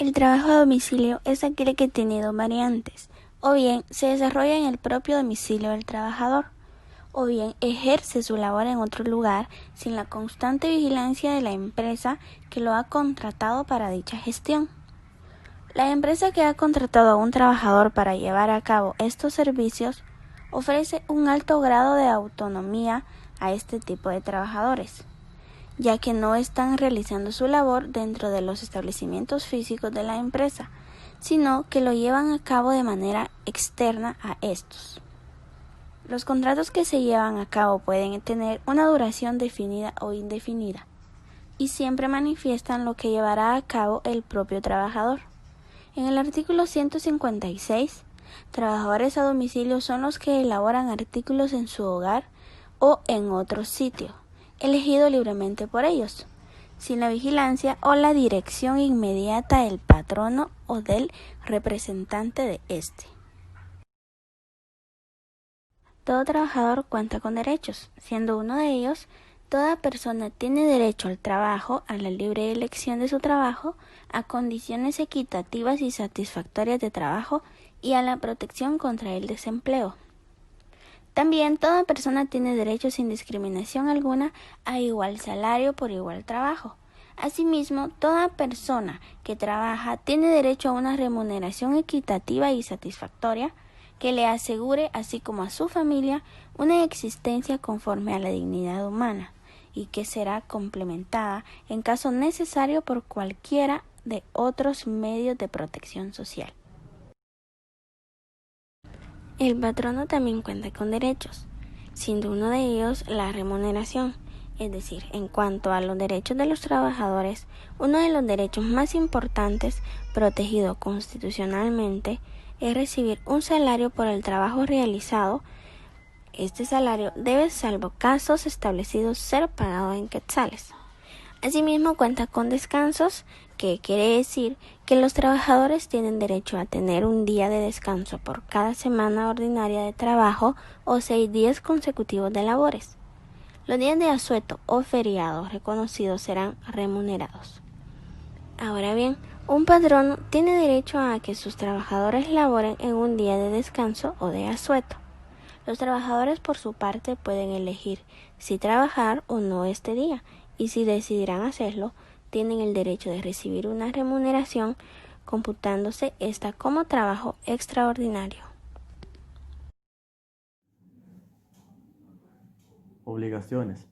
El trabajo a domicilio es aquel que tiene dos variantes, o bien se desarrolla en el propio domicilio del trabajador, o bien ejerce su labor en otro lugar sin la constante vigilancia de la empresa que lo ha contratado para dicha gestión. La empresa que ha contratado a un trabajador para llevar a cabo estos servicios ofrece un alto grado de autonomía a este tipo de trabajadores, ya que no están realizando su labor dentro de los establecimientos físicos de la empresa, sino que lo llevan a cabo de manera externa a estos. Los contratos que se llevan a cabo pueden tener una duración definida o indefinida, y siempre manifiestan lo que llevará a cabo el propio trabajador. En el artículo 156, trabajadores a domicilio son los que elaboran artículos en su hogar o en otro sitio, elegido libremente por ellos, sin la vigilancia o la dirección inmediata del patrono o del representante de éste. Todo trabajador cuenta con derechos, siendo uno de ellos, toda persona tiene derecho al trabajo, a la libre elección de su trabajo, a condiciones equitativas y satisfactorias de trabajo y a la protección contra el desempleo. También toda persona tiene derecho sin discriminación alguna a igual salario por igual trabajo. Asimismo, toda persona que trabaja tiene derecho a una remuneración equitativa y satisfactoria que le asegure, así como a su familia, una existencia conforme a la dignidad humana y que será complementada en caso necesario por cualquiera de otros medios de protección social. El patrono también cuenta con derechos, siendo uno de ellos la remuneración. Es decir, en cuanto a los derechos de los trabajadores, uno de los derechos más importantes, protegido constitucionalmente, es recibir un salario por el trabajo realizado. Este salario debe, salvo casos establecidos, ser pagado en quetzales. Asimismo, cuenta con descansos, que quiere decir que los trabajadores tienen derecho a tener un día de descanso por cada semana ordinaria de trabajo o 6 días consecutivos de labores. Los días de asueto o feriados reconocidos serán remunerados. Ahora bien, un patrono tiene derecho a que sus trabajadores laboren en un día de descanso o de asueto. Los trabajadores, por su parte, pueden elegir si trabajar o no este día, y si decidirán hacerlo, tienen el derecho de recibir una remuneración, computándose esta como trabajo extraordinario. Obligaciones.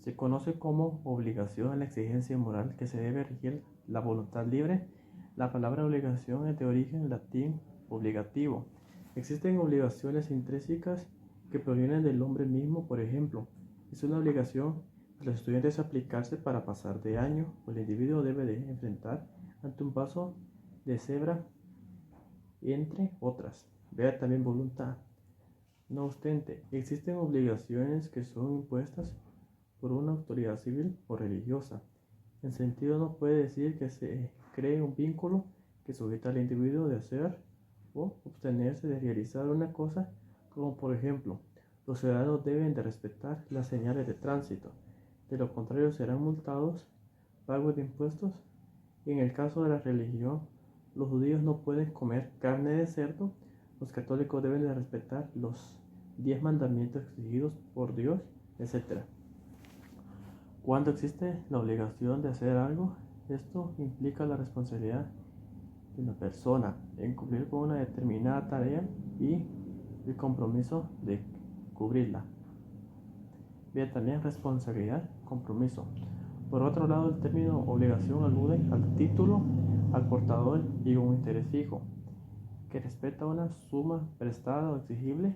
Se conoce como obligación a la exigencia moral que se debe regir la voluntad libre. La palabra obligación es de origen latín obligativo. Existen obligaciones intrínsecas que provienen del hombre mismo, por ejemplo, es una obligación a los estudiantes aplicarse para pasar de año, o el individuo debe de enfrentar ante un paso de cebra, entre otras. Vea también voluntad. No obstante, existen obligaciones que son impuestas por una autoridad civil o religiosa. En sentido, no puede decir que se cree un vínculo que sujeta al individuo de hacer o abstenerse de realizar una cosa, como por ejemplo, los ciudadanos deben de respetar las señales de tránsito, de lo contrario serán multados, pagos de impuestos, y en el caso de la religión, los judíos no pueden comer carne de cerdo, los católicos deben de respetar los 10 mandamientos exigidos por Dios, etc. Cuando existe la obligación de hacer algo, esto implica la responsabilidad de una persona en cumplir con una determinada tarea y el compromiso de cubrirla. Vea también responsabilidad, compromiso. Por otro lado, el término obligación alude al título, al portador y un interés fijo, que respeta una suma prestada o exigible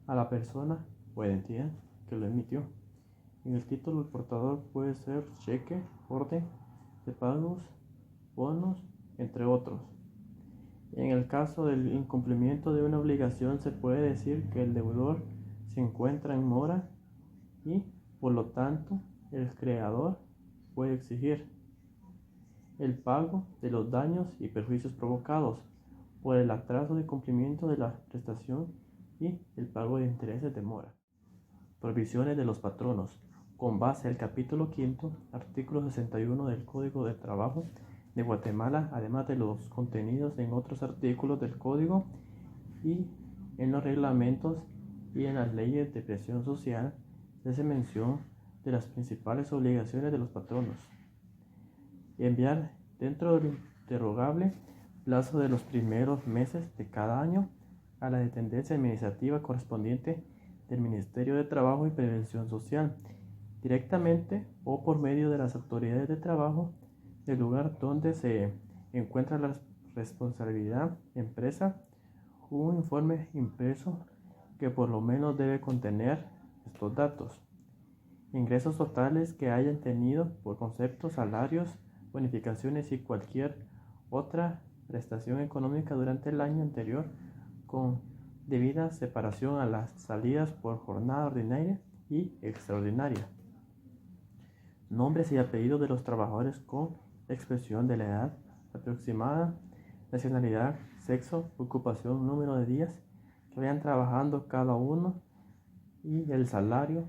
a la persona o entidad que lo emitió. En el título, el portador puede ser cheque, orden de pagos, bonos, entre otros. En el caso del incumplimiento de una obligación, se puede decir que el deudor se encuentra en mora y, por lo tanto, el creador puede exigir el pago de los daños y perjuicios provocados por el atraso de cumplimiento de la prestación y el pago de intereses de mora. Provisiones de los patronos. Con base al capítulo 5, artículo 61 del Código de Trabajo, de Guatemala, además de los contenidos en otros artículos del Código y en los reglamentos y en las leyes de presión social, se hace mención de las principales obligaciones de los patronos. Enviar dentro del interrogable plazo de los primeros meses de cada año a la dependencia administrativa correspondiente del Ministerio de Trabajo y Prevención Social, directamente o por medio de las autoridades de trabajo del lugar donde se encuentra la responsabilidad empresa, un informe impreso que por lo menos debe contener estos datos: ingresos totales que hayan tenido por conceptos, salarios, bonificaciones y cualquier otra prestación económica durante el año anterior, con debida separación a las salidas por jornada ordinaria y extraordinaria. Nombres y apellidos de los trabajadores con expresión de la edad aproximada, nacionalidad, sexo, ocupación, número de días que vayan trabajando cada uno y el salario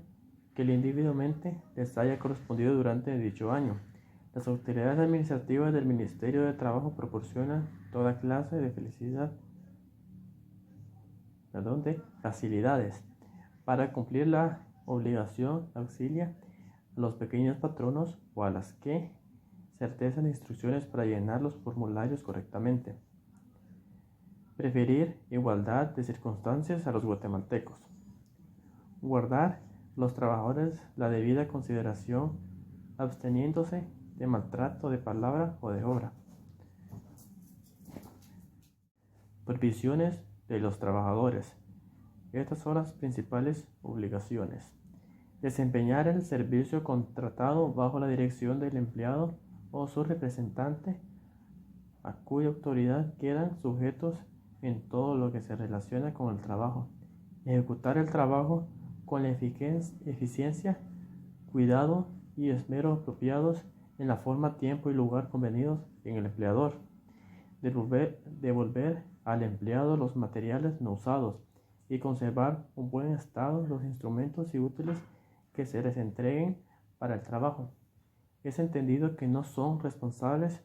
que individualmente les haya correspondido durante dicho año. Las autoridades administrativas del Ministerio de Trabajo proporcionan toda clase de facilidades para cumplir la obligación, auxilia a los pequeños patronos o a las que certezan instrucciones para llenar los formularios correctamente. Preferir igualdad de circunstancias a los guatemaltecos. Guardar los trabajadores la debida consideración, absteniéndose de maltrato de palabra o de obra. Provisiones de los trabajadores. Estas son las principales obligaciones: desempeñar el servicio contratado bajo la dirección del empleado o su representante, a cuya autoridad quedan sujetos en todo lo que se relaciona con el trabajo. Ejecutar el trabajo con la eficiencia, cuidado y esmero apropiados en la forma, tiempo y lugar convenidos en el empleador. Devolver al empleado los materiales no usados y conservar en buen estado los instrumentos y útiles que se les entreguen para el trabajo. Es entendido que no son responsables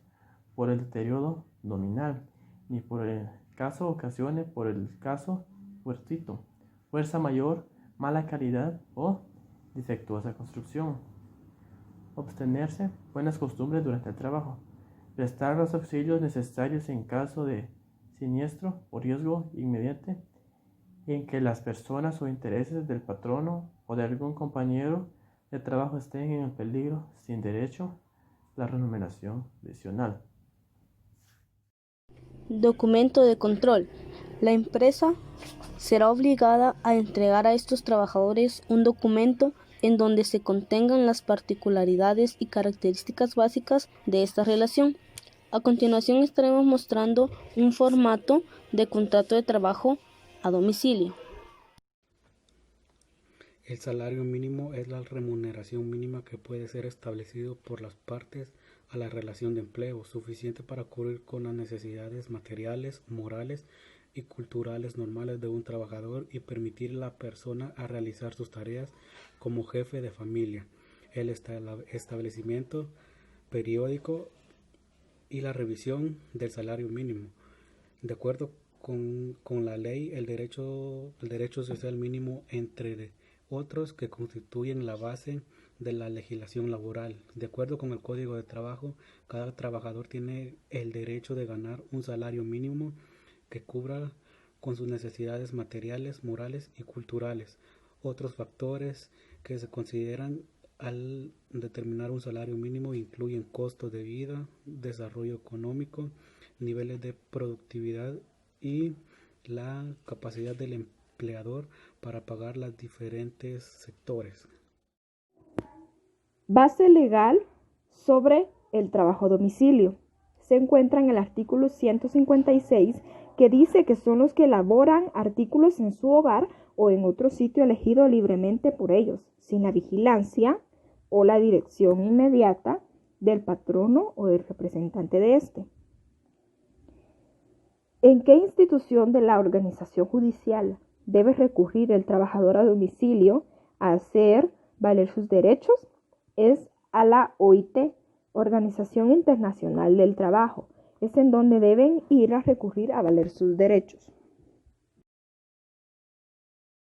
por el deterioro nominal, ni por el caso ocasione por el caso fortuito, fuerza mayor, mala calidad o defectuosa construcción. Abstenerse buenas costumbres durante el trabajo. Prestar los auxilios necesarios en caso de siniestro o riesgo inmediato en que las personas o intereses del patrono o de algún compañero de trabajo estén en peligro, sin derecho a la remuneración adicional. Documento de control. La empresa será obligada a entregar a estos trabajadores un documento en donde se contengan las particularidades y características básicas de esta relación. A continuación estaremos mostrando un formato de contrato de trabajo a domicilio. El salario mínimo es la remuneración mínima que puede ser establecido por las partes a la relación de empleo, suficiente para cubrir con las necesidades materiales, morales y culturales normales de un trabajador y permitir a la persona a realizar sus tareas como jefe de familia. El establecimiento periódico y la revisión del salario mínimo. De acuerdo con la ley, el derecho social mínimo, entre otros, que constituyen la base de la legislación laboral. De acuerdo con el Código de Trabajo, cada trabajador tiene el derecho de ganar un salario mínimo que cubra con sus necesidades materiales, morales y culturales. Otros factores que se consideran al determinar un salario mínimo incluyen costos de vida, desarrollo económico, niveles de productividad y la capacidad del empleador para pagar los diferentes sectores. Base legal sobre el trabajo a domicilio. Se encuentra en el artículo 156, que dice que son los que elaboran artículos en su hogar o en otro sitio elegido libremente por ellos, sin la vigilancia o la dirección inmediata del patrono o del representante de éste. ¿En qué institución de la organización judicial debe recurrir el trabajador a domicilio a hacer valer sus derechos? Es a la OIT, Organización Internacional del Trabajo. Es en donde deben ir a recurrir a valer sus derechos.